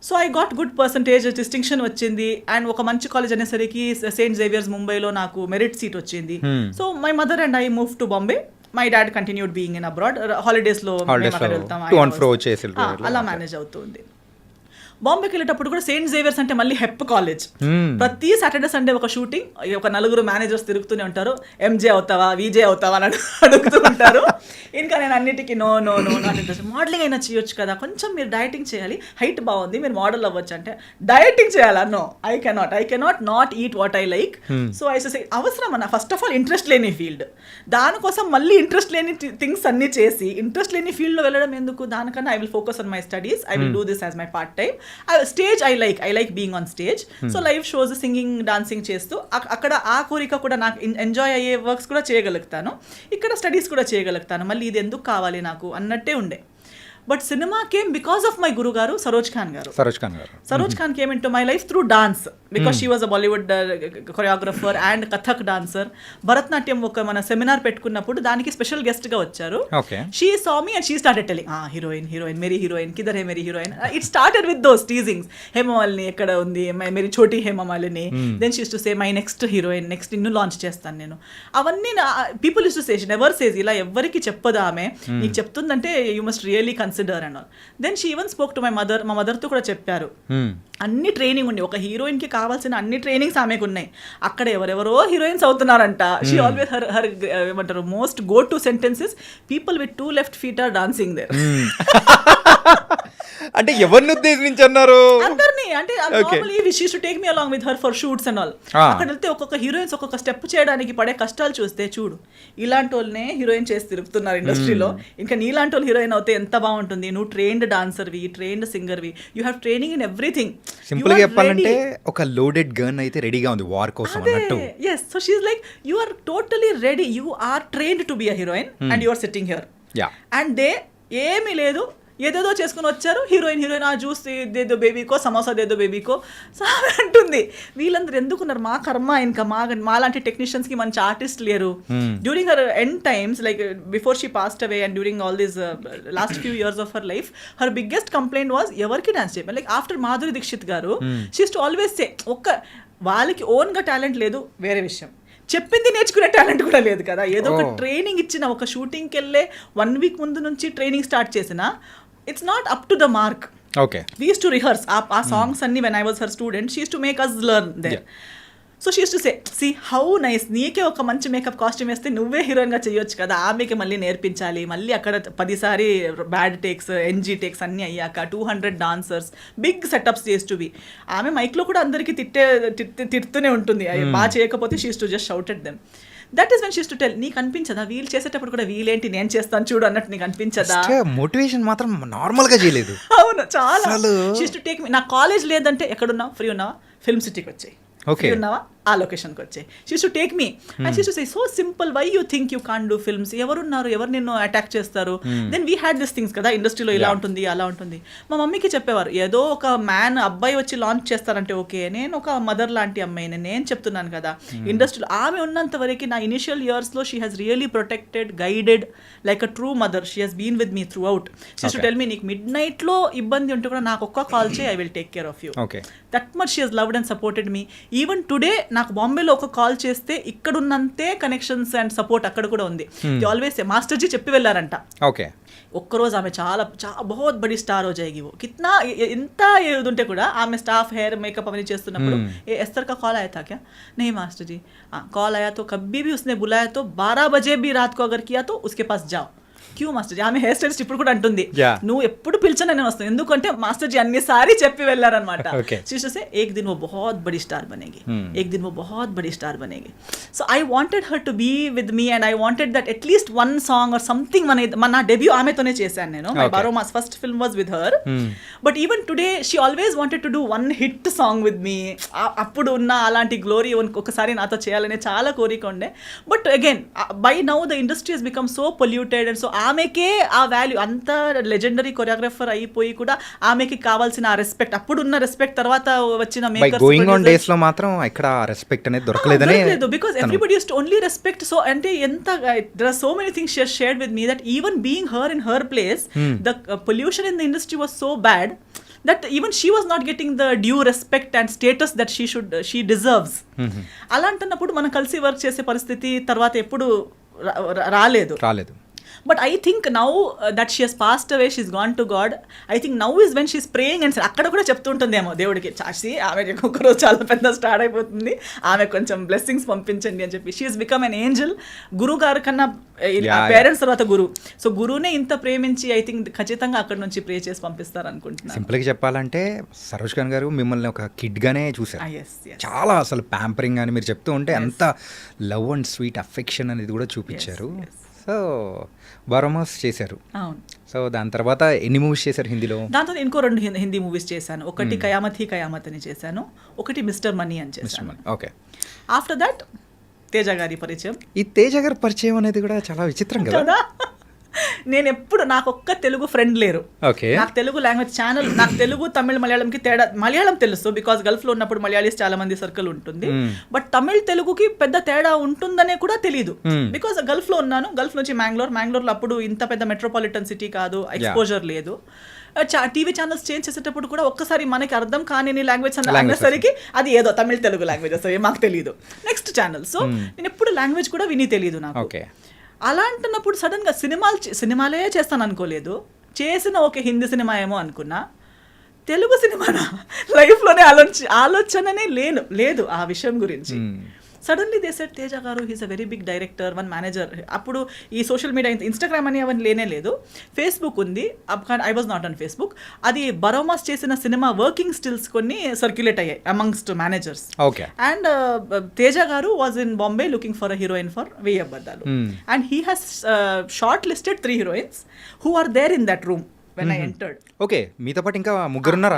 [SPEAKER 1] So I got good percentage, distinction వచ్చింది. అండ్ ఒక మంచి కాలేజ్ అనేసరికి సెయింట్ జేవియర్స్ ముంబైలో నాకు మెరిట్ సీట్ వచ్చింది. So my mother and I move to Bombay. My dad continued being in abroad, హాలిడేస్లో వెళ్తాం, అలా మేనేజ్ అవుతుంది. బాంబేకి వెళ్ళేటప్పుడు కూడా సెయింట్ జేవియర్స్ అంటే మళ్ళీ హెప్ కాలేజ్, ప్రతి సాటర్డే సండే ఒక షూటింగ్, ఒక 4 మేనేజర్స్ తిరుగుతూనే ఉంటారు, ఎంజే అవుతావా విజే అవుతావా అని అడుగుతూ ఉంటారు. ఇంకా నేను అన్నిటికీ నో నాట్ ఇంట్రెస్ట్, మోడలింగ్ అయినా చేయొచ్చు కదా, కొంచెం మీరు డయటింగ్ చేయాలి, హైట్ బాగుంది మీరు మోడల్ అవ్వచ్చు అంటే, డయటింగ్ చేయాలా, no I cannot not eat what I like. So I say అవసరం అన్న, ఫస్ట్ ఆఫ్ ఆల్ ఇంట్రెస్ట్ లేని ఫీల్డ్, దానికోసం మళ్ళీ ఇంట్రెస్ట్ లేని థింగ్స్ అన్ని చేసి ఇంట్రెస్ట్ లేని ఫీల్డ్లో వెళ్ళడం ఎందుకు, దానికన్నా I will focus on my studies, I will do this as my part time. Stage I like being on stage. So live shows, singing, dancing చేస్తూ అక్కడ ఆ కోరిక కూడా నాకు ఎంజాయ్ అయ్యే వర్క్స్ కూడా చేయగలుగుతాను, ఇక్కడ స్టడీస్ కూడా చేయగలుగుతాను, మళ్ళీ ఇది ఎందుకు కావాలి నాకు అన్నట్టే ఉండే. But cinema came because of my guru గారు సరోజ్ ఖాన్ గారు. Saroj Khan came in to my life through dance, because she was a Bollywood choreographer and Kathak dancer. Bharatanatyam ఒక మన సెమినార్ పెట్టుకున్నప్పుడు దానికి స్పెషల్ గెస్ట్ గా వచ్చారు. She saw me and she started telling, heroine మేరీ heroine కిధర్ హే మేరీ heroine. It started with those teasings, Hemamalini ఎక్కడ ఉంది, మేరీ చోటీ Hemamalini. Then she use to say my next heroine, next నిన్ను లాంచ్ చేస్తాను నేను. అవన్నీ people use to say, never says, ఇలా ఎవరికి చెప్పదు ఆమె, నీకు చెప్తుందంటే you must really consider and all. Then she even spoke to my mother. మా మదర్తో కూడా చెప్పారు, అన్ని ట్రైనింగ్ ఉంది, ఒక హీరోయిన్ కి కావాల్సిన అన్ని ట్రైనింగ్స్ ఆమెకు ఉన్నాయి, అక్కడ ఎవరెవరో హీరోయిన్స్ అవుతున్నారంట. షీ ఆల్వేస్ హర్ ఏమంటారు most go to sentences, people with 2 left feet are dancing there.
[SPEAKER 2] అంటే ఎవరిని ఉద్దేశించి అన్నారు?
[SPEAKER 1] అందరినీ. అంటే normally she to take me along with her for shoots and all. అక్కడ వెళ్తే ఒక్కొక్క హీరోయిన్స్ ఒక్కొక్క స్టెప్ చేయడానికి పడే కష్టాలు చూస్తే, చూడు ఇలాంటి వాళ్ళనే హీరోయిన్ చేసి తిరుగుతున్నారు ఇండస్ట్రీలో, ఇంకా నీలాంటి వాళ్ళు హీరోయిన్ అవుతే ఎంత బాగుంటుంది. నువ్వు ట్రైన్డ్ డాన్సర్వి, ట్రైన్డ్ సింగర్వి, you have training in everything.
[SPEAKER 2] Simple గా చెప్పాలంటే ఒక లోడెడ్ గన్ అయితే రెడీగా ఉంది వార్ కోసం అన్నట్టు.
[SPEAKER 1] yes, so she is like, you are totally ready, you are trained to be a heroine and you are sitting here. And they ఏమీ లేదు, ఏదేదో చేసుకుని వచ్చారు, హీరోయిన్ ఆ జ్యూస్ దేదో బేబీకో, సమోసా దేదో బేబీకో అంటుంది. వీళ్ళందరూ ఎందుకున్నారు? మా కర్మ, ఇంకా మాలాంటి టెక్నీషియన్స్కి మంచి ఆర్టిస్ట్ లేరు. During her end times, like before she passed away and during all these last few years of her life, her biggest complaint was ఎవరికి డాన్స్ చేయమని. లైక్ ఆఫ్టర్ మాధురి దీక్షిత్ గారు, she use to always say, వాళ్ళకి ఓన్గా talent లేదు వేరే విషయం, చెప్పింది నేర్చుకునే టాలెంట్ కూడా లేదు కదా. ఏదో ఒక ట్రైనింగ్ ఇచ్చిన, ఒక షూటింగ్కి వెళ్ళే 1 week ముందు నుంచి ట్రైనింగ్ స్టార్ట్ చేసిన, it's not up to the mark. We used to rehearse ఆ సాంగ్స్ అన్ని. when I was her student, she used to make us learn there. So she use to say, see how nice, నీకే ఒక మంచి makeup costume వేస్తే నువ్వే హీరోయిన్గా చేయొచ్చు కదా, ఆమెకి మళ్ళీ నేర్పించాలి, మళ్ళీ అక్కడ 10 సారి బ్యాడ్ టేక్స్, NG టేక్స్ అన్నీ అయ్యాక 200 డాన్సర్స్, బిగ్ సెటప్స్ చేస్ టు బి. ఆమె మైక్లో కూడా అందరికీ తిడుతూనే ఉంటుంది, బాగా చేయకపోతే she use to just shout at them. That is when she to tell, నీకు అనిపించదా వీళ్ళు చేసేటప్పుడు కూడా వీళ్ళేంటి నేను చేస్తాను చూడు అన్నట్టు నీకు అనిపించదా?
[SPEAKER 2] మోటివేషన్ మాత్రం నార్మల్ గా చేయలేదు.
[SPEAKER 1] అవును, చాలా. షీ టు టేక్ మీ. నా కాలేజ్ లేదంటే ఎక్కడున్నావు, ఫ్రీ ఉన్నావా, ఫిల్మ్ సిటీకి వచ్చాయి, ఫ్రీ ఉన్నావా, ఆ లొకేషన్కి వచ్చాయి. She to take me and she to say so simple, why you think you can do films, ఎవరున్నారు, ఎవరు నిన్ను అటాక్ చేస్తారు? Then we had this things కదా, ఇండస్ట్రీలో ఇలా ఉంటుంది అలా ఉంటుంది. మా మమ్మీకి చెప్పేవారు, ఏదో ఒక అబ్బాయి వచ్చి లాంచ్ చేస్తారంటే ఓకే, నేను ఒక మదర్ లాంటి అమ్మాయిని, నేను చెప్తున్నాను కదా ఇండస్ట్రీలో ఆమె ఉన్నంత వరకు నా ఇనిషియల్ ఇయర్స్లో she has really protected, guided like a true mother. She has been with me throughout. She to tell me, నీకు మిడ్ నైట్లో ఇబ్బంది ఉంటే కూడా నాకు ఒక్క కాల్ చేయి, I will take care of you. That much she has loved and supported me. Even today నాకు బాంబేలో ఒక కాల్ చేస్తే ఇక్కడ ఉన్నంతే కనెక్షన్స్ అండ్ సపోర్ట్ అక్కడ కూడా ఉంది. ఆల్వేస్ మాస్టర్ జీ చెప్పి వెళ్ళారంట, ఒక్కరోజు ఆమె చాలా బహుత్ బడి స్టార్ హో జాయేగి వో, కిత్నా ఎంత ఏదుంటే కూడా ఆమె స్టాఫ్ హెయిర్ మేకప్ అవన్నీ చేస్తున్నప్పుడు ఏ ఎస్తర్ కా కాల్ ఆయా థా క్యా, नहीं मास्टर जी कॉल आया तो कभी भी उसने बुलाया तो 12 बजे भी रात को अगर किया तो उसके पास जाओ. క్యూ మాస్టర్ జీ, ఆమె హెయిర్ స్టైలిస్ట్ ఇప్పుడు కూడా అంటుంది, నువ్వు ఎప్పుడు పిలిచినా నేను వస్తాను, ఎందుకంటే మాస్టర్ జీ అన్నిసారి చెప్పి వెళ్ళారనమాట. శిష్యసే ఏక్ దిన్ వో బహుత్ బడి స్టార్ బనేగి, ఏక్ దిన్ వో బహుత్ బడి స్టార్ బనేగి. So I wanted her to be with me and I wanted that at least one song or something. నా డెబ్యూ ఆమెతోనే చేశాను నేను, my Baromas first film was with her. But even today she always wanted to do one hit song with me. అప్పుడు ఉన్న అలాంటి glory ఒకసారి నాతో చేయాలనే చాలా కోరిక ఉండే. But again by now the industry has become so polluted and so ఆమెకే ఆ వాల్యూ, అంత లెజెండరీ కొరియోగ్రాఫర్ అయిపోయి కూడా ఆమెకి కావాల్సిన ఆ రెస్పెక్ట్, అప్పుడున్న రెస్పెక్ట్ తర్వాత వచ్చిన మేకర్స్
[SPEAKER 2] గోయింగ్ ఆన్ డేస్ లో మాత్రం ఇక్కడ రెస్పెక్ట్ అనేది దొరకలేదని,
[SPEAKER 1] because everybody use to only respect. So అంటే ఎంత there are so many things she has shared with me that even being her in her place the pollution in the industry was so bad that even she was not getting the due respect and status that she deserves. అలాంటప్పుడు మనం కలిసి work చేసే పరిస్థితి తర్వాత ఎప్పుడు రాలేదు. But I think now that she has passed away, she's gone to God. I think now is when she's praying and అక్కడ కూడా చెప్తుంటుందేమో దేవుడికి, చాసి ఆమె ఒక్కరోజు చాలా పెద్ద స్టార్ట్ అయిపోతుంది, ఆమె కొంచెం బ్లెస్సింగ్స్ పంపించండి అని చెప్పి. She has become an Angel. గురువు గారు కన్నా పేరెంట్స్ తర్వాత గురువు. సో గురువునే ఇంత ప్రేమించి ఐ థింక్ ఖచ్చితంగా అక్కడ నుంచి ప్రే చేసి పంపిస్తారు అనుకుంటున్నాను.
[SPEAKER 2] సింపుల్గా చెప్పాలంటే సరోజ్ ఖాన్ గారు మిమ్మల్ని ఒక కిడ్ గానే చూసారు. చాలా అసలు ప్యాంపరింగ్ అని మీరు చెప్తూ ఉంటే అంత లవ్ అండ్ స్వీట్ అఫెక్షన్ అనేది కూడా చూపించారు. సో బారోమాస్ చేశారు. సో దాని తర్వాత ఎన్ని మూవీస్ చేశారు హిందీలో?
[SPEAKER 1] దాంతో ఇంకో 2 హిందీ మూవీస్ చేశాను. ఒకటి కయామత్ హీ కయామత్ అని చేశాను, ఒకటి మిస్టర్ మనీ అని చేశాను.
[SPEAKER 2] ఓకే.
[SPEAKER 1] ఆఫ్టర్ దట్ తేజ గారి పరిచయం.
[SPEAKER 2] ఈ తేజ గారి పరిచయం అనేది కూడా చాలా విచిత్రం కదా.
[SPEAKER 1] నేను ఎప్పుడు, నాకు ఒక్క తెలుగు ఫ్రెండ్ లేరు. నాకు తెలుగు లాంగ్వేజ్ ఛానల్, నాకు తెలుగు తమిళ మలయాళంకి తేడా, మలయాళం తెలుసు బికాస్ గల్ఫ్ లో ఉన్నప్పుడు మలయాళీస్ చాలా మంది సర్కిల్ ఉంటుంది. బట్ తమిళ్ తెలుగుకి పెద్ద తేడా ఉంటుందనే కూడా తెలియదు బికాస్ గల్ఫ్ లో ఉన్నాను. గల్ఫ్ నుంచి మ్యాంగ్లూర్లో అప్పుడు ఇంత పెద్ద మెట్రోపాలిటన్ సిటీ కాదు, ఎక్స్పోజర్ లేదు. టీవీ ఛానల్స్ చేంజ్ చేసేటప్పుడు కూడా ఒక్కసారి మనకి అర్థం కాని లాంగ్వేజ్ అనేసరికి అది ఏదో తమిళ తెలుగు లాంగ్వేజ్ వస్తుంది, మాకు తెలియదు. Next channel. సో నేను ఎప్పుడు లాంగ్వేజ్ కూడా విని తెలియదు నాకు. అలా అంటున్నప్పుడు సడన్గా సినిమాలే చేస్తాను అనుకోలేదు, చేసిన ఒక హిందీ సినిమా ఏమో అనుకున్నా, తెలుగు సినిమానా లైఫ్లోనే ఆలోచననే లేదు ఆ విషయం గురించి. Suddenly they said Teja garu he's a very big director, one manager. అప్పుడు ఈ సోషల్ మీడియా ఇన్స్టాగ్రామ్ అని అవన్నీ లేనే లేదు, ఫేస్బుక్ ఉంది. I was not on Facebook. అది బరోమాస్ చేసిన సినిమా వర్కింగ్ స్టిల్స్ కొన్ని సర్క్యులేట్ అయ్యాయి అమంగ్స్ట్ మేనేజర్స్. అండ్ తేజ గారు was in Bombay looking for a heroine for వెయ్యి అబద్ధాలు. And he has short listed 3 heroines who are there in that room when I entered.
[SPEAKER 2] Okay, మీతో పాటు ఇంకా ముగ్గురున్నారా?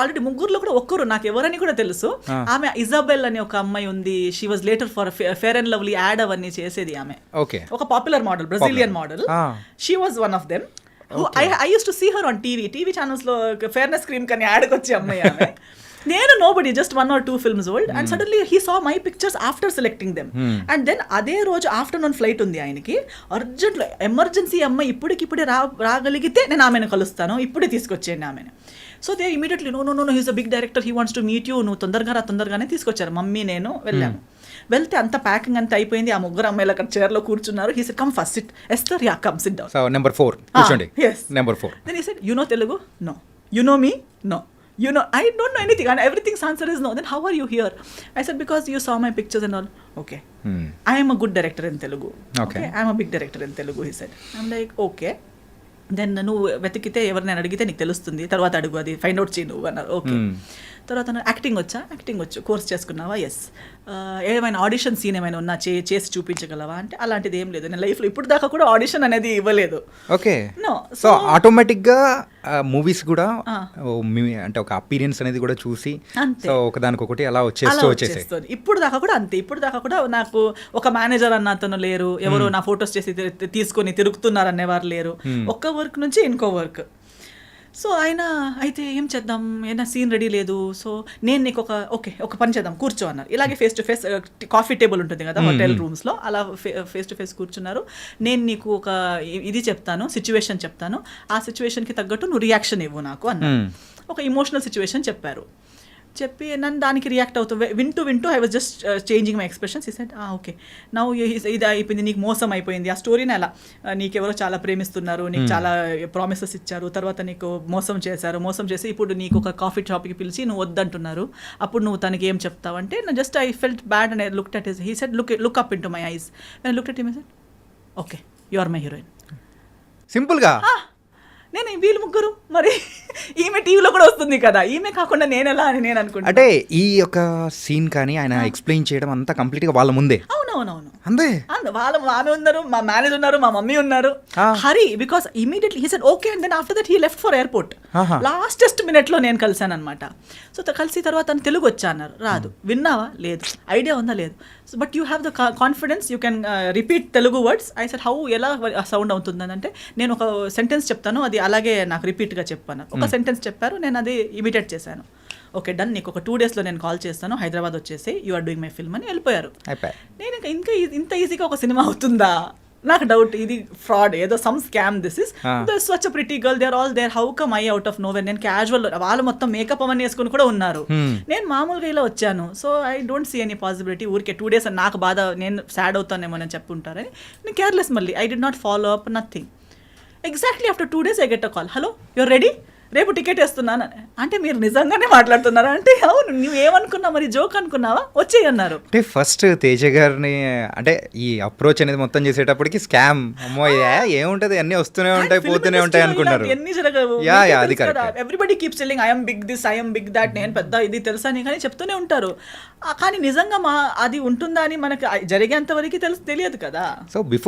[SPEAKER 1] ఆల్రెడీ ముగ్గురులో కూడా ఒక్కరు నాకు ఎవరని కూడా తెలుసు. ఆమె ఇజాబెల్ అని ఒక అమ్మాయి ఉంది. She was later for fair and lovely ad అవన్నీ చేసేది ఆమె. ఒక popular model, Brazilian model. She was one of them. I used to see her on TV channels లో ఫేర్నెస్ క్రీమ్ కని యాడ్కి వచ్చే అమ్మాయి ఆమె. నేను nobody, just 1 or 2 films old. And suddenly he saw my pictures after selecting them. And then అదే రోజు afternoon flight ఉంది ఆయనకి, అర్జెంట్లో ఎమర్జెన్సీ అమ్మాయి ఇప్పుడే రాగలిగితే నేను ఆమెను కలుస్తాను, ఇప్పుడే తీసుకొచ్చేయండి ఆమెను. So they immediately know he's a big director, he wants to meet you, నువ్వు తొందరగానే తీసుకొచ్చారు. మమ్మీ నేను వెళ్ళాను. వెళ్తే అంత ప్యాకింగ్ అంతా అయిపోయింది. ఆ ముగ్గురు అమ్మాయిలు అక్కడ చైర్లో కూర్చున్నారు. He said come first SIT. Esther yeah come SIT down.
[SPEAKER 2] So number 4 కూర్చోండి.
[SPEAKER 1] yes
[SPEAKER 2] number 4.
[SPEAKER 1] then he said you know Telugu? No. You know me? No. You know, I don't know anything and everything's answer is no. Then how are you here? I said because you saw my pictures and all. Okay. I am a good director in Telugu.
[SPEAKER 2] Okay.
[SPEAKER 1] I am a big director in Telugu, he said. I'm like okay. Then నువ్వు వెతికితే ఎవరినైనా అడిగితే నీకు తెలుస్తుంది, తర్వాత అడుగు, అది find out చేయి నువ్వు అన్నారు. ఓకే. తర్వాత యాక్టింగ్ వచ్చు, కోర్స్ చేసుకున్నావా, ఎస్. ఏమైనా ఆడిషన్ సీన్ ఏమైనా ఉన్నా చేసి చూపించగలవా అంటే అలాంటిది ఏం లేదు. నేను లైఫ్లో ఇప్పుడు దాకా కూడా ఆడిషన్ అనేది ఇవ్వలేదు.
[SPEAKER 2] ఓకే.
[SPEAKER 1] నో.
[SPEAKER 2] సో ఆటోమేటిక్గా మూవీస్ కూడా అంటే ఒక అపీరియన్స్ అనేది కూడా చూసి సో ఒకదానికొకటి అలా వచ్చేస్తాయి.
[SPEAKER 1] ఇప్పుడు దాకా కూడా అంతే. ఇప్పుడు దాకా కూడా నాకు ఒక మేనేజర్ అన్న అతను లేరు, ఎవరో నా ఫొటోస్ చేసి తీసుకొని తిరుగుతున్నారు అనేవారు లేరు. ఒక్క వర్క్ నుంచి ఇంకో వర్క్. సో ఆయన అయితే ఏం చేద్దాం, ఏదైనా సీన్ రెడీ లేదు, సో నేను నీకు ఒక పని చేద్దాం, కూర్చో అన్నారు. ఇలాగే face to face coffee table ఉంటుంది కదా హోటల్ రూమ్స్లో, అలా ఫేస్ టు ఫేస్ కూర్చున్నారు. నేను నీకు ఒక ఇది చెప్తాను, సిచ్యువేషన్ చెప్తాను, ఆ సిచ్యువేషన్కి తగ్గట్టు నువ్వు రియాక్షన్ ఇవ్వు నాకు అన్నారు. ఒక ఇమోషనల్ సిచ్యువేషన్ చెప్పి నన్ను దానికి రియాక్ట్ అవుతూ వింటూ I was just changing my expressions. ఈ సెట్ ఓకే నౌ ఇది అయిపోయింది, నీకు మోసం అయిపోయింది, ఆ స్టోరీని అలా నీకెవరో చాలా ప్రేమిస్తున్నారు, నీకు చాలా ప్రామిసెస్ ఇచ్చారు, తర్వాత నీకు మోసం చేసి ఇప్పుడు నీకు ఒక కాఫీ షాప్కి పిలిచి నువ్వు వద్దంటున్నారు, అప్పుడు నువ్వు తనకి ఏం చెప్తావు అంటే just I felt bad and I looked at his. He said look up in to my eyes. I looked at him. I said okay you are my heroine.
[SPEAKER 2] సింపుల్గా.
[SPEAKER 1] నేను వీళ్ళు ముగ్గురు మరి ఈమె టీవీలో కూడా వస్తుంది కదా, ఈమె కాకుండా నేను ఎలా అని నేను అనుకుంటా.
[SPEAKER 2] అంటే ఈ యొక్క సీన్ కానీ ఆయన ఎక్స్ప్లెయిన్ చేయడం అంతా కంప్లీట్గా వాళ్ళ ముందే.
[SPEAKER 1] అవునవునవును
[SPEAKER 2] అంతే.
[SPEAKER 1] ఆమె ఉన్నారు, మా మేనేజర్ ఉన్నారు, మా మమ్మీ ఉన్నారు. Hari because immediately he said okay and then after that he left for airport. Lastest మినిట్లో నేను కలిసాను అనమాట. సో కలిసి తర్వాత తను తెలుగు వచ్చా అన్నారు, రాదు. విన్నావా, లేదు. ఐడియా ఉందా, లేదు. So but you have the confidence, you can repeat Telugu words. I said how, ఎలా సౌండ్ అవుతుందని అంటే నేను ఒక సెంటెన్స్ చెప్తాను, అది అలాగే నాకు రిపీట్గా చెప్పాను. ఒక సెంటెన్స్ చెప్పారు, నేను అది ఇమిటేట్ చేశాను. ఓకే డన్, నీకు ఒక 2 daysలో నేను కాల్ చేస్తాను, హైదరాబాద్ వచ్చేసి you are doing my film అని వెళ్ళిపోయారు. నేను ఇంకా ఇంత ఈజీగా ఒక సినిమా అవుతుందా నాకు డౌట్. ఇది ఫ్రాడ్, ఏదో some scam. This is such a pretty girl, they are all there, how come I out of nowhere. నేను క్యాజువల్, వాళ్ళు మొత్తం మేకప్ అవన్నీ వేసుకుని కూడా ఉన్నారు, నేను మామూలుగా ఇలా వచ్చాను. So I don't see any possibility. ఊరికే 2 days నాకు బాధ, నేను సాడ్ అవుతానేమో అని చెప్పుంటారని నేను కేర్లెస్. మళ్ళీ I did not follow up nothing. Exactly after 2 days I get a call, hello your ready, రేపు టికెట్ వేస్తున్నాను. అంటే మీరు నిజంగానే మాట్లాడుతున్నారా అంటే అవును, నువ్వు ఏమనుకున్నావు, మరి జోక్ అనుకున్నావా, వచ్చేయి అన్నారు. అంటే
[SPEAKER 2] ఫస్ట్ తేజ గారిని అంటే ఈ అప్రోచ్ అనేది మొత్తం చేసేటప్పటికి స్కామ్, అమ్మో ఏముంటది, అన్ని వస్తూనే ఉంటాయి పోతూనే ఉంటాయి అనుకున్నారు.
[SPEAKER 1] ఎన్ని జరగవు, everybody keeps telling I'm big this, I'm big that, నేను పెద్ద ఇది తెలుసా అని కానీ చెప్తూనే ఉంటారు. కానీ నిజంగా అది ఉంటుందా అని మనకు జరిగేంత వరకు తెలియదు కదా.
[SPEAKER 2] So before